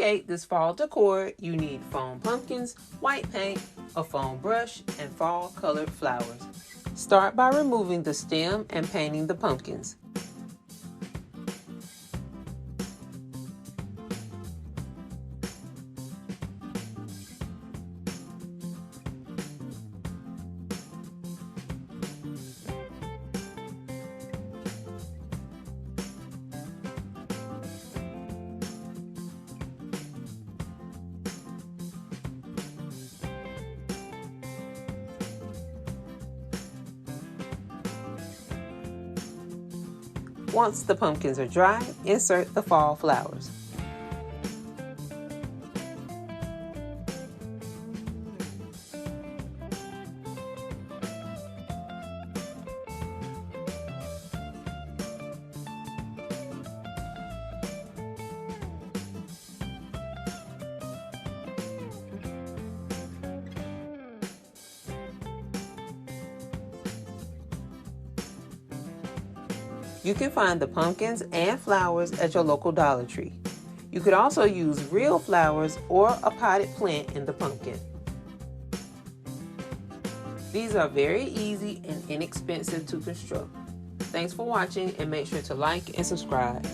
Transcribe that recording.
create this fall decor, you need foam pumpkins, white paint, a foam brush, and fall colored flowers. Start by removing the stem and painting the pumpkins. Once the pumpkins are dry, insert the fall flowers. You can find the pumpkins and flowers at your local Dollar Tree. You could also use real flowers or a potted plant in the pumpkin. These are very easy and inexpensive to construct. Thanks for watching, and make sure to like and subscribe.